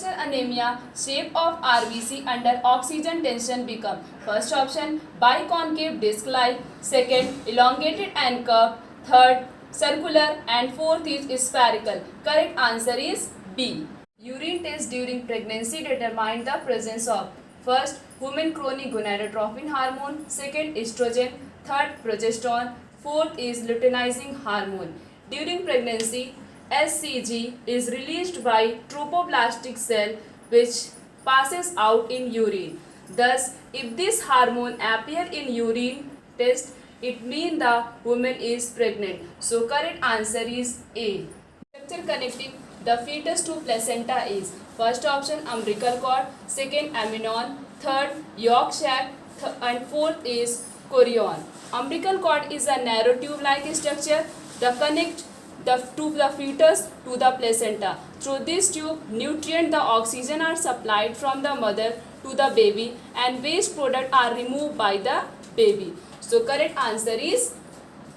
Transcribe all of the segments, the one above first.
cell anemia, shape of RBC under oxygen tension become. First option, biconcave disc-like. Second, elongated and curved. Third, circular. And fourth is spherical. Correct answer is B. Urine test during pregnancy determine the presence of first, human chronic gonadotropin hormone. Second, estrogen. Third, progesterone. Fourth is luteinizing hormone. During pregnancy, SCG is released by trophoblastic cell which passes out in urine. Thus, if this hormone appear in urine test, it means the woman is pregnant. So, correct answer is A. Structure connecting the fetus to placenta is first option umbilical cord, second amnion, third yolk sac, and fourth is chorion. Umbilical cord is a narrow tube-like structure that connects the fetus to the placenta. Through this tube, the oxygen are supplied from the mother to the baby and waste products are removed by the baby. So correct answer is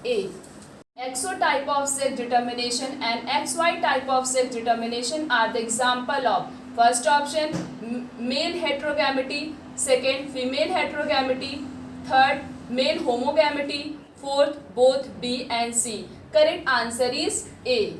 A. XO type of sex determination and XY type of sex determination are the example of first option male heterogamety, second female heterogamety, third male homogamety, fourth both B and C. Correct answer is A.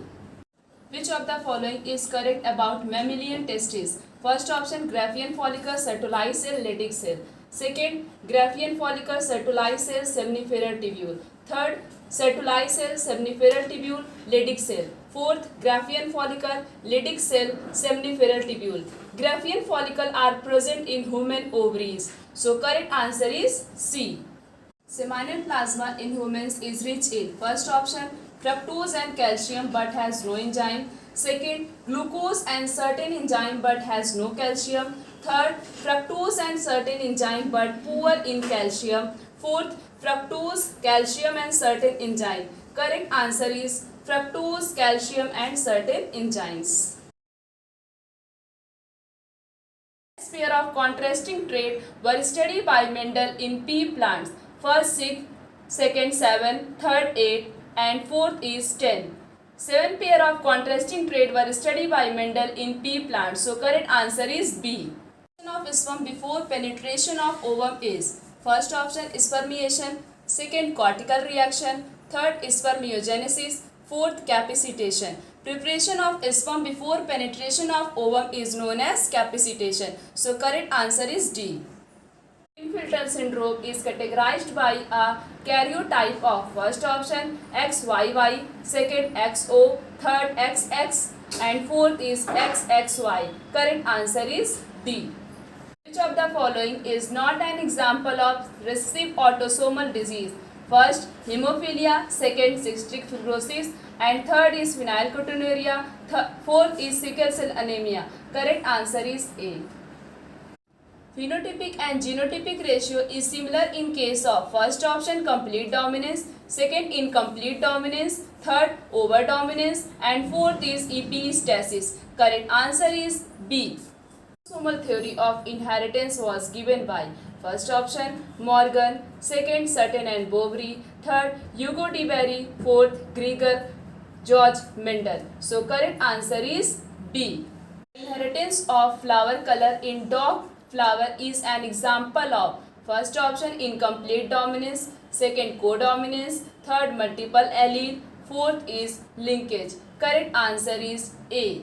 Which of the following is correct about mammalian testes? First option Graafian follicle, Sertoli cell, Leydig cell. Second, Graafian follicle, Sertoli cell, seminiferal tubule. Third, Sertoli cell, seminiferal tubule, Leydig cell. Fourth, Graafian follicle, Leydig cell, seminiferal tubule. Graafian follicle are present in human ovaries. So correct answer is C. Seminal plasma in humans is rich in first option fructose and calcium but has no enzyme. Second, glucose and certain enzyme but has no calcium. Third, fructose and certain enzyme but poor in calcium. Fourth, fructose, calcium and certain enzyme. Correct answer is fructose, calcium and certain enzymes. Pair of contrasting trait were studied by Mendel in pea plants. First 6, second 7, third 8 and fourth is 10. 7 pair of contrasting trait were studied by Mendel in pea plants. So correct answer is B. Of sperm before penetration of ovum is first option spermiation, second cortical reaction, third spermiogenesis, fourth capacitation. Preparation of sperm before penetration of ovum is known as capacitation. So correct answer is D. Klinefelter syndrome is categorized by a karyotype of first option XYY, second XO, third XX and fourth is XXY. Correct answer is D. Which of the following is not an example of recessive autosomal disease? First, hemophilia, second, cystic fibrosis and third is phenylketonuria, fourth is sickle cell anemia. Correct answer is A. Phenotypic and genotypic ratio is similar in case of first option complete dominance, second incomplete dominance, third over dominance and fourth is epistasis. Correct answer is B. Autosomal theory of inheritance was given by first option Morgan, second Sutton and Boveri, third Hugo de Berry, fourth Gregor George Mendel. So correct answer is B. Inheritance of flower color in dog flower is an example of first option incomplete dominance, second codominance, third multiple allele, fourth is linkage. Correct answer is A.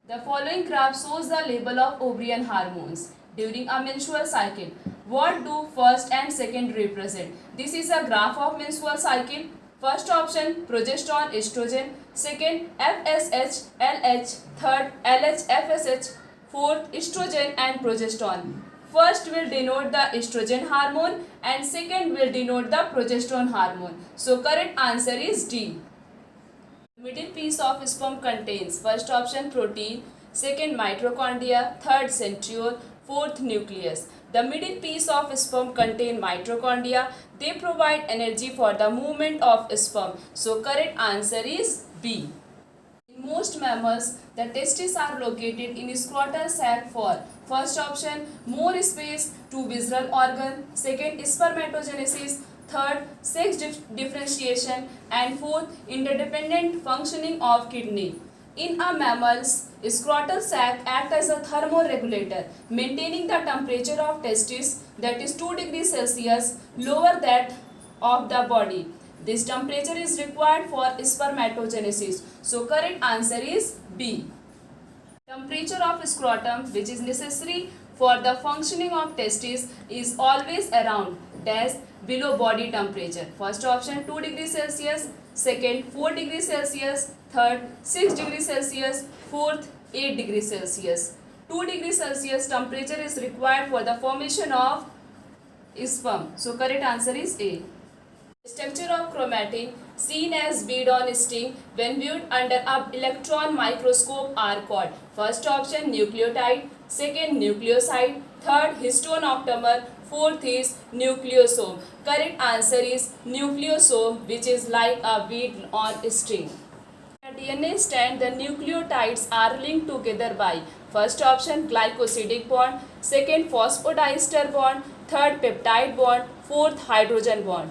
The following graph shows the level of ovarian hormones during a menstrual cycle. What do first and second represent? This is a graph of menstrual cycle. First option progesterone, estrogen, second FSH, LH, third LH, FSH, fourth estrogen and progesterone. First will denote the estrogen hormone and second will denote the progesterone hormone. So correct answer is D. Middle piece of sperm contains first option protein, second mitochondria, third centriole, fourth nucleus. The middle piece of sperm contain mitochondria. They provide energy for the movement of sperm. So correct answer is B. In most mammals, the testes are located in scrotal sac for first option more space to visceral organ, second spermatogenesis, third sex differentiation and fourth interdependent functioning of kidney. In a mammal's scrotal sac act as a thermoregulator, maintaining the temperature of testes, that is 2 degrees Celsius, lower that of the body. This temperature is required for spermatogenesis. So correct answer is B. Temperature of scrotum, which is necessary for the functioning of testes, is always around dash below body temperature. First option 2 degrees Celsius, second 4 degrees Celsius, third 6 degrees Celsius, fourth 8 degrees Celsius. 2 degrees Celsius temperature is required for the formation of sperm. So correct answer is A. Structure of chromatin seen as bead on string when viewed under an electron microscope are called. First option nucleotide, second nucleoside, third histone octamer, fourth is nucleosome. Correct answer is nucleosome, which is like a bead on string. In a DNA strand, the nucleotides are linked together by first option glycosidic bond, second phosphodiester bond, third peptide bond, fourth hydrogen bond.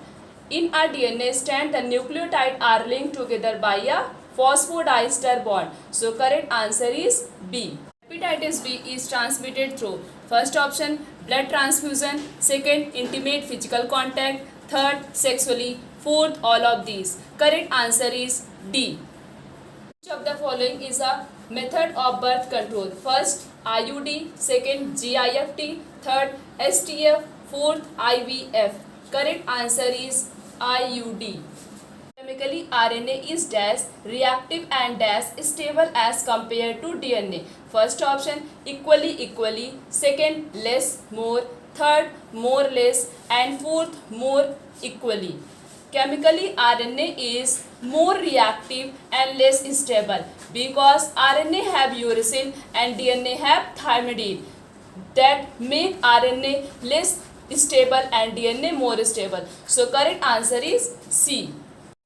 In a DNA strand, the nucleotides are linked together by a phosphodiester bond. So correct answer is B. Hepatitis B is transmitted through first option blood transfusion, second intimate physical contact, third sexually, fourth all of these. Correct answer is D. Which of the following is a method of birth control? First IUD, second GIFT, third STF, fourth IVF. Correct answer is IUD. Chemically, RNA is dash reactive and dash stable as compared to DNA. First option equally, second less more, third more less, and fourth more equally. Chemically, RNA is more reactive and less stable because RNA have uracil and DNA have thymidine that make RNA less stable and DNA more stable. So correct answer is C.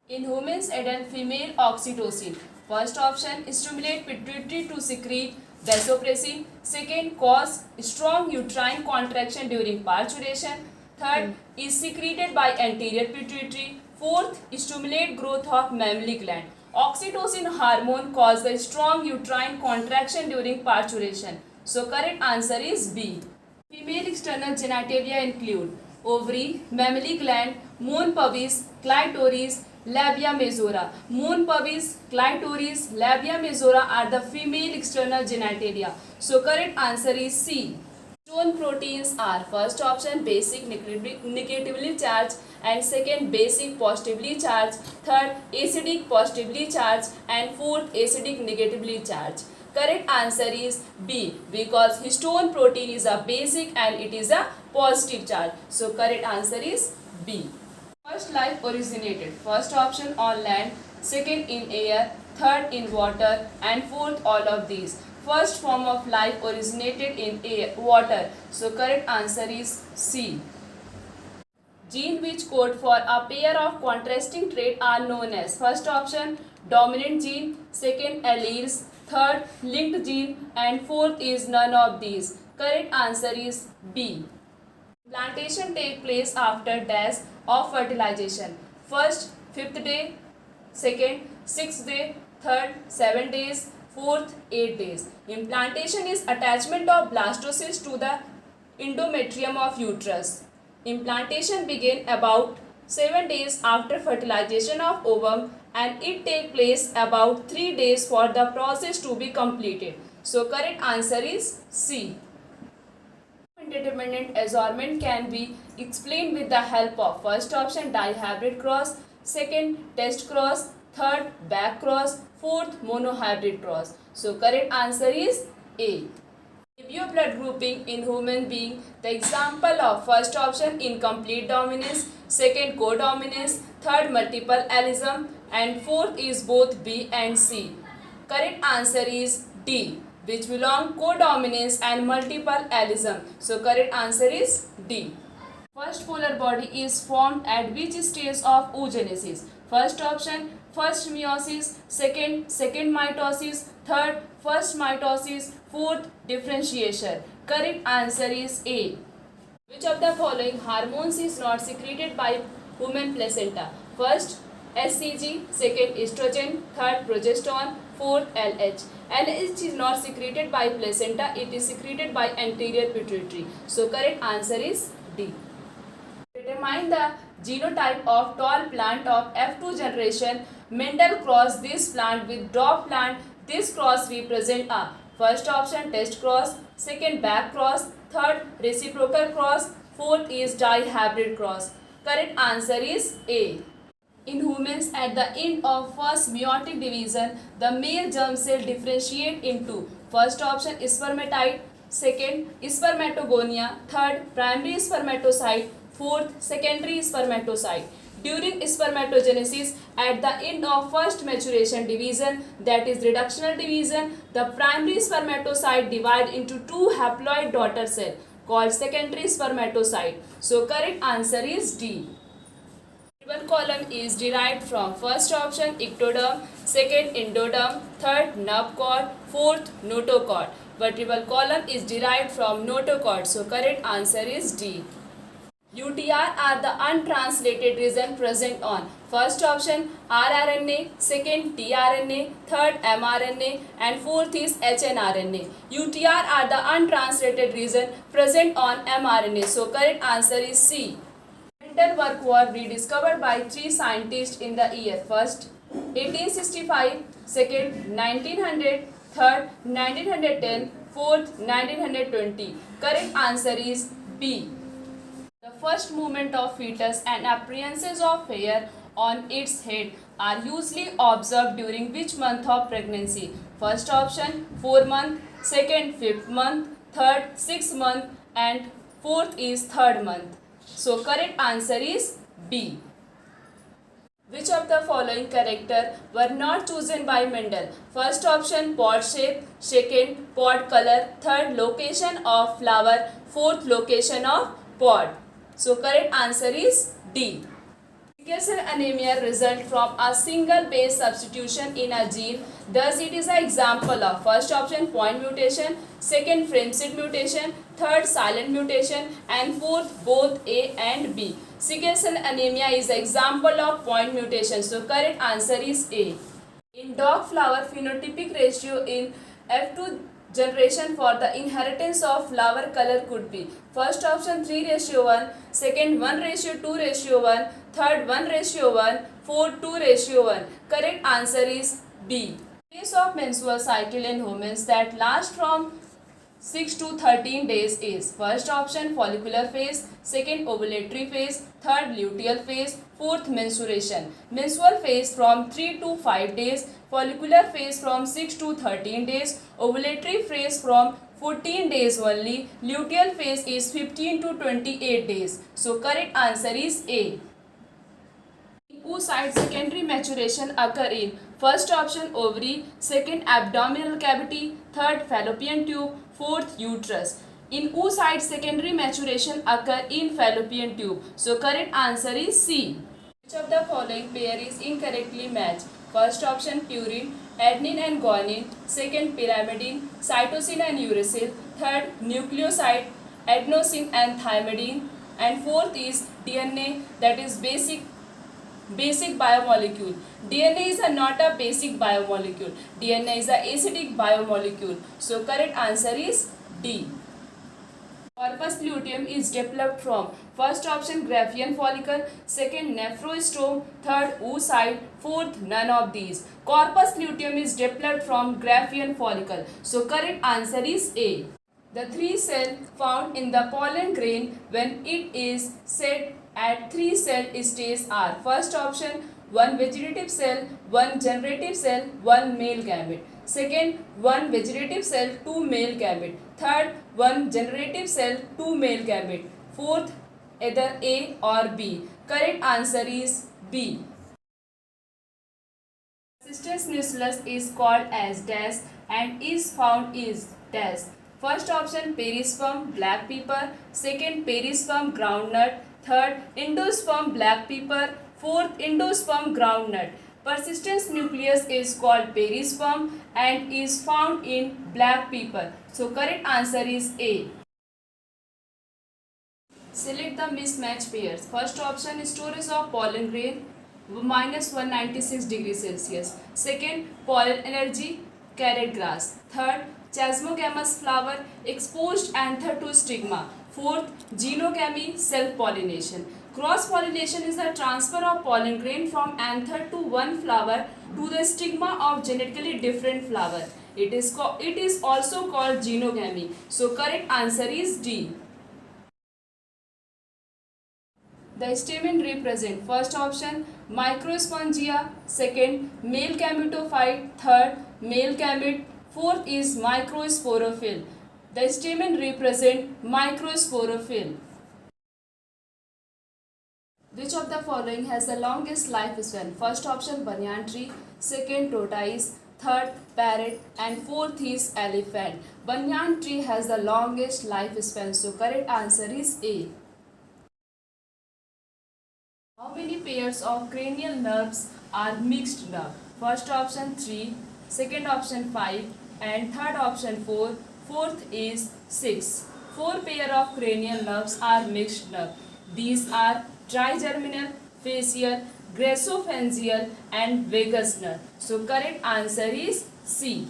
In humans, adult female oxytocin. First option stimulate pituitary to secrete vasopressin. Second, cause strong uterine contraction during parturition. Third, is secreted by anterior pituitary. Fourth, stimulate growth of mammary gland. Oxytocin hormone causes the strong uterine contraction during parturition. So correct answer is B. Female external genitalia include ovary, mammary gland, mons pubis, clitoris, labia majora. Mons pubis, clitoris, labia majora are the female external genitalia. So correct answer is C. Histone proteins are first option basic negatively charged and second basic positively charged, third acidic positively charged and fourth acidic negatively charged. Correct answer is B because histone protein is a basic and it is a positive charge. So correct answer is B. First life originated. First option on land, second in air, third in water and fourth all of these. First form of life originated in air, water. So correct answer is C. Gene which code for a pair of contrasting traits are known as first option dominant gene, second alleles, third linked gene and fourth is none of these. Correct answer is B. Implantation take place after dash of fertilization. First 5th day, second 6th day, third 7 days, fourth 8 days. Implantation is attachment of blastocyst to the endometrium of uterus. Implantation begin about 7 days after fertilization of ovum and it take place about 3 days for the process to be completed. So correct answer is C. Independent assortment can be explained with the help of first option dihybrid cross, second test cross, third back cross, fourth monohybrid cross. So correct answer is A. Review blood grouping in human being. The example of first option incomplete dominance, second codominance, third multiple allism and fourth is both B and C. Correct answer is D, which belong codominance and multiple allism. So correct answer is D. First polar body is formed at which stage of oogenesis? First option first meiosis, second mitosis, third first mitosis, fourth differentiation. Correct answer is A. Which of the following hormones is not secreted by human placenta? First HCG, second estrogen, third progesterone, Fourth, LH. LH is not secreted by placenta, it is secreted by anterior pituitary. So correct answer is D. Determine the genotype of tall plant of F2 generation. Mendel crossed this plant with dwarf plant. This cross represent a first option test cross, second back cross, third reciprocal cross, fourth is dihybrid cross. Correct answer is A. In humans, at the end of first meiotic division, the male germ cell differentiate into first option spermatite, second spermatogonia, third primary spermatocyte, fourth secondary spermatocyte. During spermatogenesis, at the end of first maturation division, that is reductional division, the primary spermatocyte divide into two haploid daughter cell called secondary spermatocyte. So correct answer is D. Vertebral column is derived from first option ectoderm, second endoderm, third nerve cord, fourth notochord. Vertebral column is derived from notochord. So correct answer is D. UTR are the untranslated region present on first option rRNA, second tRNA, third mRNA and fourth is hnRNA. UTR are the untranslated region present on mRNA. So correct answer is C. Mental work was rediscovered by three scientists in the year first 1865, second 1900, third 1910, fourth 1920. Correct answer is B. The first movement of fetus and appearances of hair on its head are usually observed during which month of pregnancy? First option 4 month, second 5th month, third 6th month and fourth is 3rd month. So correct answer is B. Which of the following character were not chosen by Mendel? First option pod shape, second pod color, third location of flower, fourth location of pod. So correct answer is D. Sickle cell anemia result from a single base substitution in a gene. Thus it is an example of first option point mutation, second frame-seed mutation, third silent mutation and fourth both A and B. Sickle cell anemia is an example of point mutation. So correct answer is A. In dog flower, phenotypic ratio in F2 generation for the inheritance of flower color could be first option 3:1, second 1:2:1, third 1:1, fourth 2:1. Correct answer is B. Phase of menstrual cycle in humans that last from 6 to 13 days is first option follicular phase, second ovulatory phase, third luteal phase, fourth menstruation. Menstrual phase from 3 to 5 days, follicular phase from 6 to 13 days, ovulatory phase from 14 days only, luteal phase is 15 to 28 days. So correct answer is A. Oocyte secondary maturation occur in first option ovary, second abdominal cavity, third fallopian tube, fourth uterus. In oocyte secondary maturation occur in fallopian tube. So correct answer is C. Which of the following pair is incorrectly matched? First option purine, adenine and guanine, second pyrimidine, cytosine and uracil, third nucleoside, adenosine and thymidine and fourth is DNA, that is basic biomolecule. DNA is not a basic biomolecule. DNA is a acidic biomolecule. So correct answer is D. Corpus luteum is developed from first option Graafian follicle, second nephrostome, third oocyte, fourth none of these. Corpus luteum is developed from Graafian follicle. So correct answer is A. The three cells found in the pollen grain when it is set at 3 cell stages are first option 1 vegetative cell, 1 generative cell, 1 male gamete. Second 1 vegetative cell, 2 male gamete. Third 1 generative cell, 2 male gamete. Fourth either A or B. Correct answer is B. Persistence nucleus is called as dash and is found is dash. First option perisperm black pepper, second perisperm groundnut, third endosperm black pepper, fourth endosperm groundnut. Persistence nucleus is called perisperm and is found in black pepper. So correct answer is A. Select the mismatch pairs. First option storage of pollen grain, minus 196 degrees Celsius. Second, pollen energy, carrot grass. Third, chasmogamous flower, exposed anther to stigma. Fourth, genogamy, self-pollination. Cross-pollination is the transfer of pollen grain from anther to one flower to the stigma of genetically different flower. It is also called genogamy. So correct answer is D. The stamen represent first option microspongia, second male gametophyte, third male gamete, fourth is microsporophyll. The stamen represent microsporophyll. Which of the following has the longest lifespan? First option banyan tree, second tortoise, third parrot and fourth is elephant. Banyan tree has the longest lifespan, so correct answer is A. How many pairs of cranial nerves are mixed nerve? First option 3, second option 5 and third option 4, fourth is 6. 4 pair of cranial nerves are mixed nerve. These are trigeminal, facial, grassopharyngeal and vagus nerve. So correct answer is C.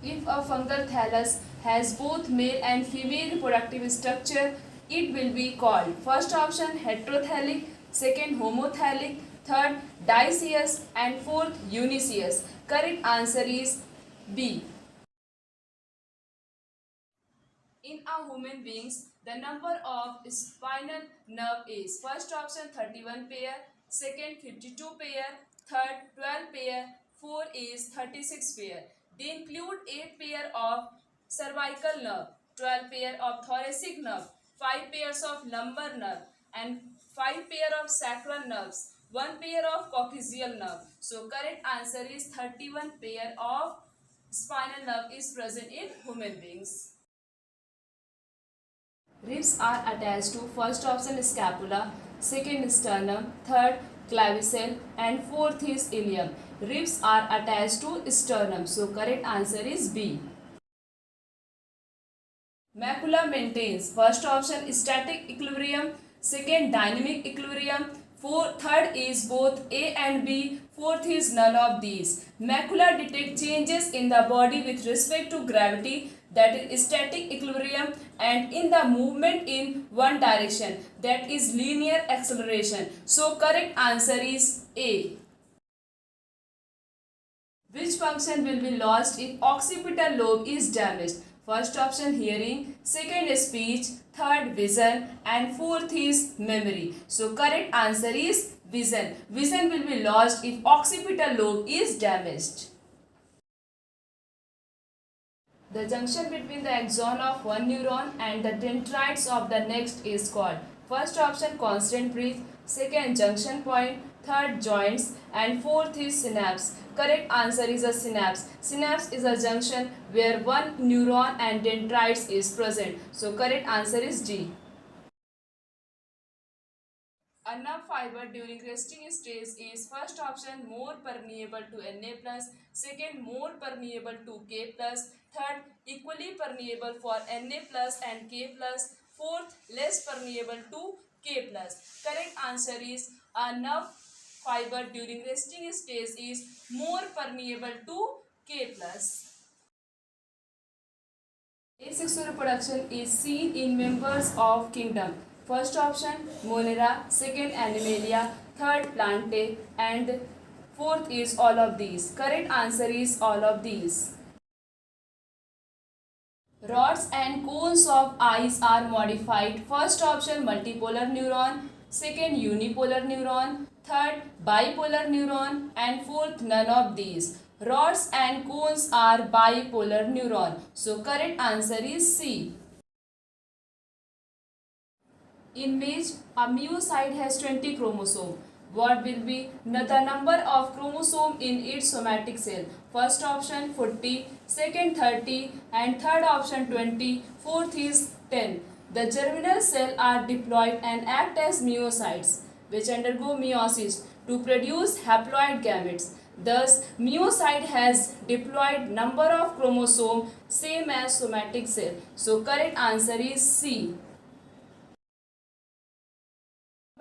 If a fungal thallus has both male and female reproductive structure, it will be called first option heterothallic, second homothallic, third dioecious and fourth uniceous. Correct answer is B. In a human beings, the number of spinal nerve is first option 31 pair, second 52 pair, third 12 pair, fourth is 36 pair. They include 8 pair of cervical nerve, 12 pair of thoracic nerve, 5 pairs of lumbar nerve and 5 pair of sacral nerves, 1 pair of coccygeal nerve. So correct answer is 31 pair of spinal nerve is present in human beings. Ribs are attached to first option scapula, second sternum, third clavicule and fourth is ilium. Ribs are attached to sternum. So correct answer is B. Macula maintains first option static equilibrium, second dynamic equilibrium, third is both A and B, fourth is none of these. Macula detects changes in the body with respect to gravity, that is static equilibrium, and in the movement in one direction, that is linear acceleration. So correct answer is A. Which function will be lost if occipital lobe is damaged? First option hearing, second speech, third vision and fourth is memory. So correct answer is vision. Vision will be lost if occipital lobe is damaged. The junction between the axon of one neuron and the dendrites of the next is called first option constant breath, second junction point, third joints and fourth is synapse. Correct answer is a synapse. Synapse is a junction where one neuron and dendrites is present. So correct answer is D. A nerve fiber during resting stage is first option more permeable to Na+, second more permeable to K+, third equally permeable for Na+ and K+, fourth less permeable to K+. Correct answer is a nerve fiber during resting stage is more permeable to K+. Asexual reproduction is seen in members of kingdom. First option Monera, second Animalia, third Plantae and fourth is all of these. Correct answer is all of these. Rods and cones of eyes are modified. First option multipolar neuron, second unipolar neuron, third bipolar neuron and fourth none of these. Rods and cones are bipolar neuron. So correct answer is C. In maize, a oocyte has 20 chromosomes. What will be the number of chromosomes in its somatic cell? First option 40, second 30 and third option 20, fourth is 10. The germinal cells are diploid and act as oocytes which undergo meiosis to produce haploid gametes. Thus, oocyte has diploid number of chromosomes same as somatic cell. So correct answer is C.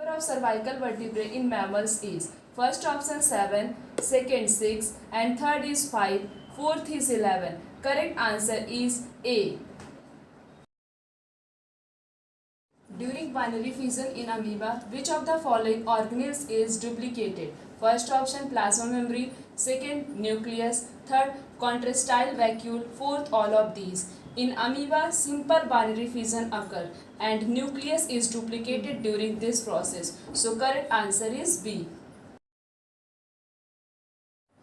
Number of cervical vertebrae in mammals is first option 7, second 6 and third is 5, fourth is 11. Correct answer is A. During binary fission in amoeba, which of the following organelles is duplicated? First option plasma membrane, second nucleus, third contrastile vacuole, fourth all of these. In amoeba, simple binary fission occurs and nucleus is duplicated during this process. So correct answer is B.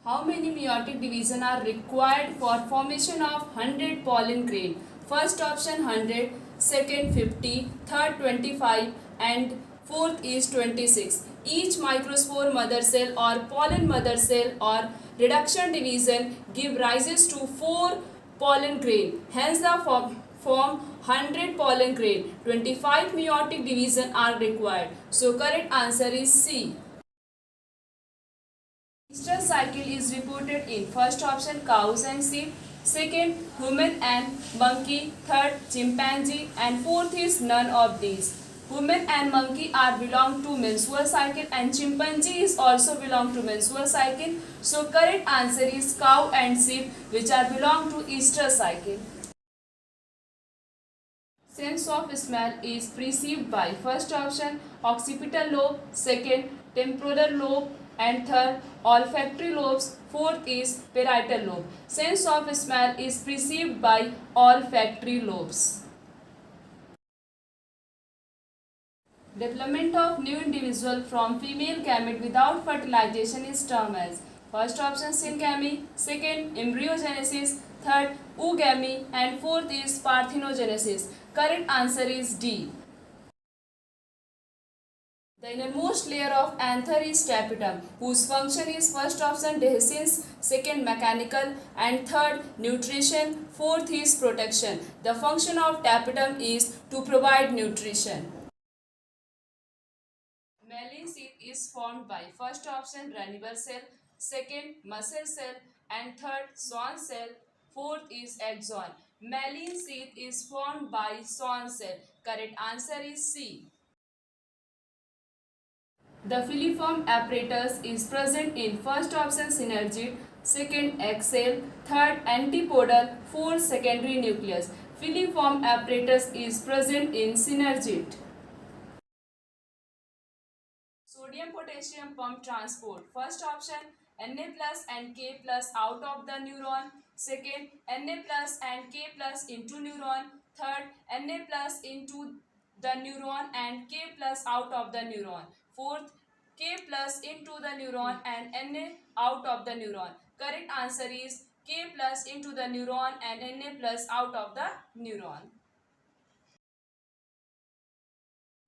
How many meiotic division are required for formation of 100 pollen grain? First option 100, second 50, third 25 and fourth is 26. Each microspore mother cell or pollen mother cell or reduction division give rises to 4 pollen grain. Hence the form 100 pollen grain. 25 meiotic division are required. So correct answer is C. Estrous cycle is reported in first option cows and sheep, second human and monkey, third chimpanzee and fourth is none of these. Human and monkey are belong to menstrual cycle and chimpanzee is also belong to menstrual cycle. So correct answer is cow and sheep which are belong to estrous cycle. Sense of smell is perceived by first option occipital lobe, second temporal lobe and third olfactory lobes, fourth is parietal lobe. Sense of smell is perceived by olfactory lobes. Development of new individual from female gamete without fertilization is termed as first option syngamy, second embryogenesis, third oogamy and fourth is parthenogenesis. Correct answer is D. The innermost layer of anther is tapetum, whose function is first option dehiscence, second mechanical and third nutrition, fourth is protection. The function of tapetum is to provide nutrition. Mammalian sheath is formed by first option Ranvier cell, second muscle cell and third Schwann cell, fourth is axon. Mammalian sheath is formed by Schwann cell. Correct answer is C. The filiform apparatus is present in first option synergid, second axil, third antipodal, fourth secondary nucleus. Filiform apparatus is present in synergid. Sodium potassium pump transport. First option Na plus and K plus out of the neuron. Second Na plus and K plus into neuron. Third Na plus into the neuron and K plus out of the neuron. Fourth K plus into the neuron and Na out of the neuron. Correct answer is K plus into the neuron and Na plus out of the neuron.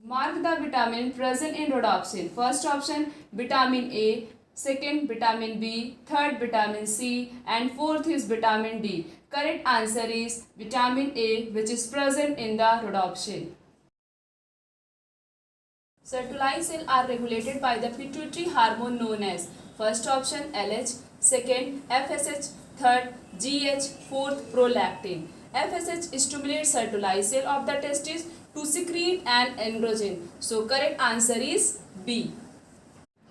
Mark the vitamin present in rhodopsin. First option vitamin A, second vitamin B, third vitamin C and fourth is vitamin D. Correct answer is vitamin A which is present in the rhodopsin. Sertoli cells are regulated by the pituitary hormone known as first option LH, second FSH, third GH, fourth prolactin. FSH stimulates Sertoli cell of the testes to secrete an androgen. So correct answer is B.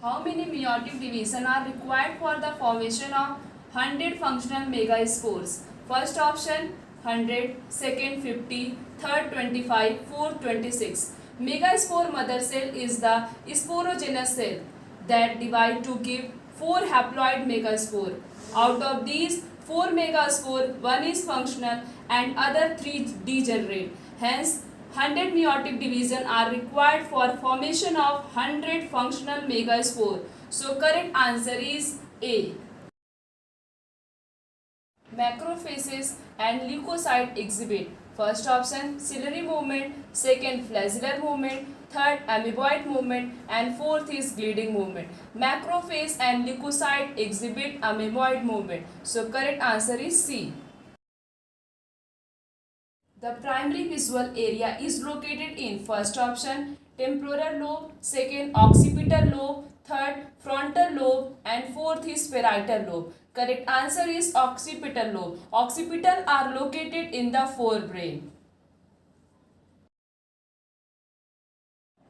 How many meiotic division are required for the formation of 100 functional megaspores? First option 100, second 50, third 25, fourth 26. Megaspore mother cell is the sporogenous cell that divide to give 4 haploid megaspore. Out of these 4 megaspore, 1 is functional and other 3 degenerate. Hence 100 meiotic division are required for formation of 100 functional megaspore. So correct answer is A. Macrophages and leukocyte exhibit first option ciliary movement, second flagellar movement, third amoeboid movement and fourth is gliding movement. Macrophage and leukocyte exhibit amoeboid movement. So correct answer is C. The primary visual area is located in first option temporal lobe, second occipital lobe, third frontal lobe and fourth is parietal lobe. Correct answer is occipital lobe. Occipital are located in the forebrain.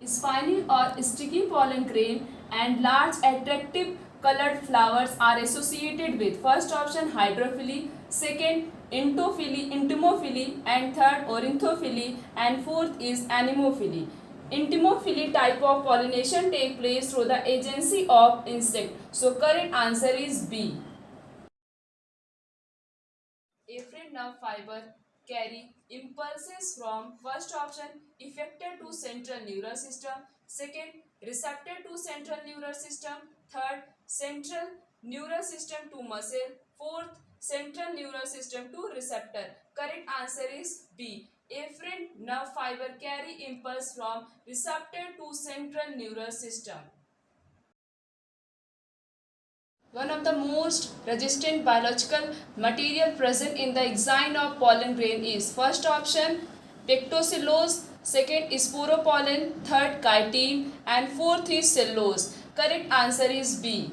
Spiny or sticky pollen grain and large attractive colored flowers are associated with first option hydrophily, second entomophily and third ornithophily and fourth is anemophily. Entomophily type of pollination take place through the agency of insect. So correct answer is B. Afferent nerve fiber carry impulses from first option effector to central nervous system, second receptor to central nervous system, third central nervous system to muscle, fourth central nervous system to receptor. Correct answer is B. Afferent nerve fiber carry impulse from receptor to central nervous system. One of the most resistant biological material present in the exine of pollen grain is first option pectocellose, second is sporopollen, third chitin and fourth is cellulose. Correct answer is B.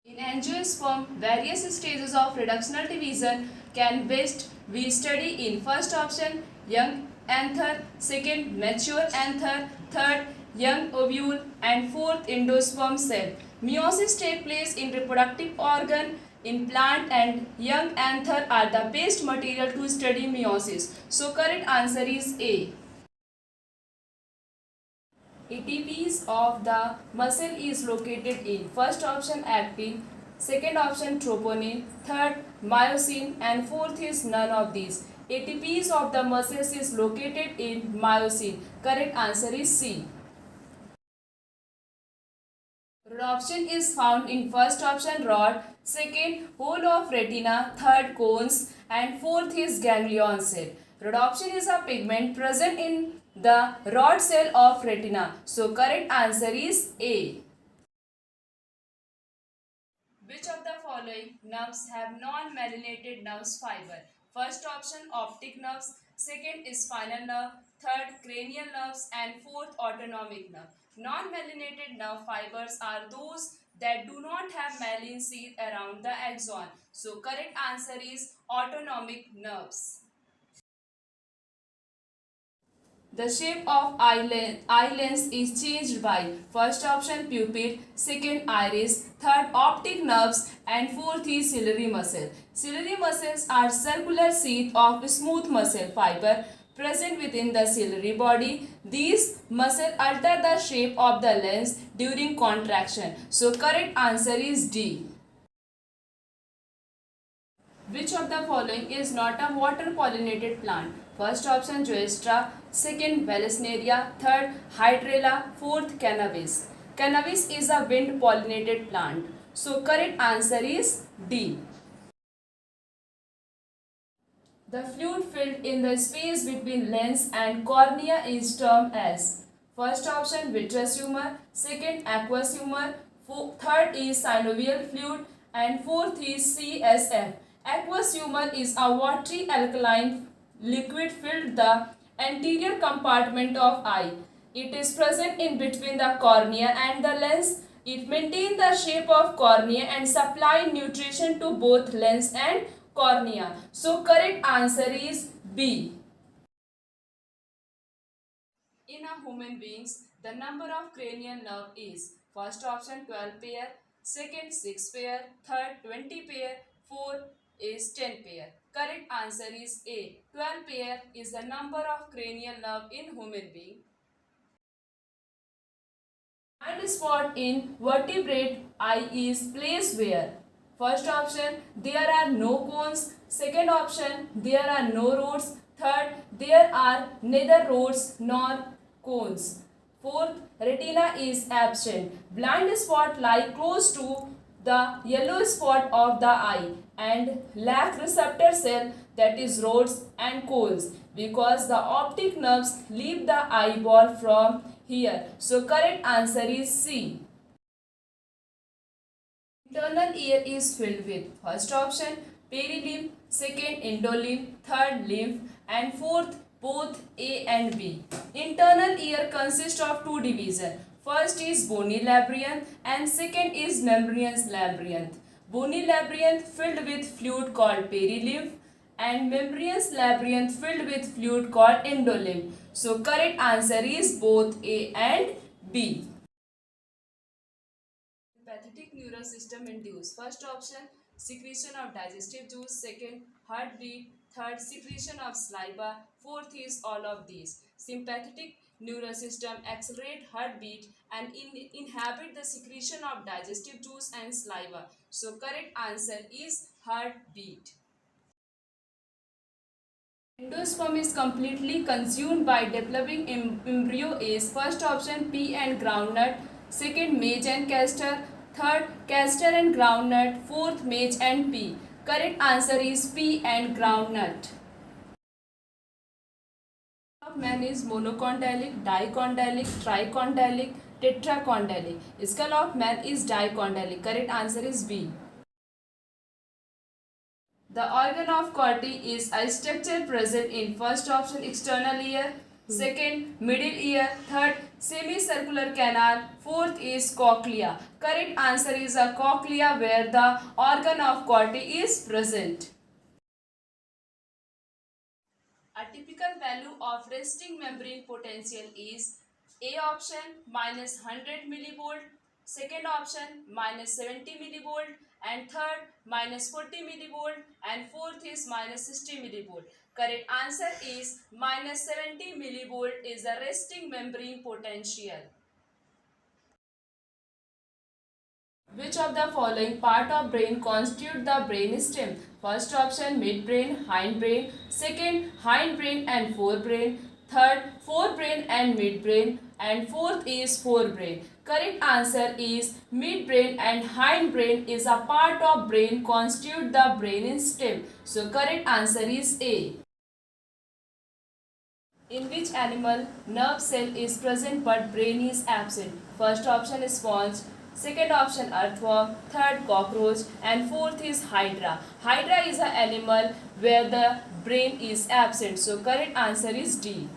In angiosperm, various stages of reductional division can best be studied in first option young anther, second mature anther, third young ovule and fourth endosperm cell. Meiosis take place in reproductive organ in plant and young anther are the best material to study meiosis. So correct answer is A. ATPs of the muscle is located in first option actin, second option troponin, third myosin and fourth is none of these. ATPs of the muscles is located in myosin. Correct answer is C. Rhodopsin is found in first option rod, second whole of retina, third cones and fourth is ganglion cell. Rhodopsin is a pigment present in the rod cell of retina. So correct answer is A. Which of the following nerves have non-myelinated nerves fiber? First option optic nerves, second is spinal nerve, third cranial nerves and fourth autonomic nerve. Non-myelinated nerve fibers are those that do not have myelin sheath around the axon. So correct answer is autonomic nerves. The shape of eye lens is changed by first option pupil, second iris, third optic nerves and fourth is ciliary muscle. Ciliary muscles are circular sheath of smooth muscle fiber present within the ciliary body. These muscles alter the shape of the lens during contraction. So correct answer is D. Which of the following is not a water pollinated plant? First option Zoestra, second Vallisneria, third Hydrilla, fourth Cannabis. Cannabis is a wind pollinated plant. So correct answer is D. The fluid filled in the space between lens and cornea is termed as first option vitreous humor, second aqueous humor, third is synovial fluid and fourth is CSF. Aqueous humor is a watery alkaline liquid filled the anterior compartment of eye. It is present in between the cornea and the lens. It maintains the shape of cornea and supply nutrition to both lens and cornea. So correct answer is B. In a human beings, the number of cranial nerve is first option 12 pair, second 6 pair, third 20 pair, fourth is 10 pair. Correct answer is A. 12 pair is the number of cranial nerve in human being. Blind spot in vertebrate eye is placed where? First option, there are no cones. Second option, there are no rods. Third, there are neither rods nor cones. Fourth, retina is absent. Blind spot lie close to the yellow spot of the eye and lack receptor cell, that is rods and cones, because the optic nerves leave the eyeball from here. So correct answer is C. Internal ear is filled with first option perilymph, second endolymph, third lymph and fourth both A and B. Internal ear consists of two divisions. First is bony labyrinth and second is membranous labyrinth. Bony labyrinth filled with fluid called perilymph and membranous labyrinth filled with fluid called endolymph. So correct answer is both A and B. Sympathetic nervous system induce. First option, secretion of digestive juice. Second, heartbeat. Third, secretion of saliva. Fourth is all of these. Sympathetic nervous system accelerate heartbeat and inhibit the secretion of digestive juice and saliva. So correct answer is heartbeat. Endosperm is completely consumed by developing embryo is first option pea and groundnut, second maize and castor, third castor and groundnut, fourth maize and pea. Correct answer is pea and groundnut. Man is monocondylic, dicondylic, tricondylic, tetracondylic. Skull of man is dicondylic. Correct answer is B. The organ of Corti is a structure present in first option external ear, second middle ear, third semicircular canal, fourth is cochlea. Correct answer is a cochlea where the organ of Corti is present. A typical value of resting membrane potential is A option minus 100 millivolt, second option minus 70 millivolt, and third minus 40 millivolt, and fourth is minus 60 millivolt. Correct answer is minus 70 millivolt is the resting membrane potential. Which of the following part of brain constitute the brain stem? First option midbrain, hindbrain, second hindbrain and forebrain, third forebrain and midbrain, and fourth is forebrain. Correct answer is midbrain and hindbrain is a part of brain constitute the brain stem. So correct answer is A. In which animal nerve cell is present but brain is absent? First option is sponge, second option earthworm, third cockroach, and fourth is hydra. Hydra is an animal where the brain is absent. So correct answer is D.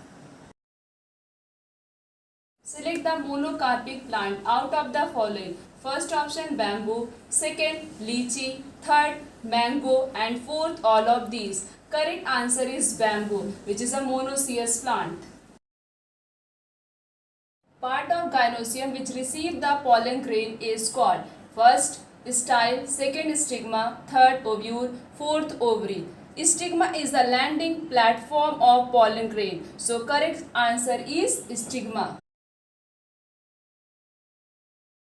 Select the monocarpic plant out of the following. First option bamboo, second lychee, third mango, and fourth all of these. Correct answer is bamboo, which is a monoecious plant. Part of gynoecium which receive the pollen grain is called first style, second stigma, third ovule, fourth ovary. Stigma is the landing platform of pollen grain. So correct answer is stigma.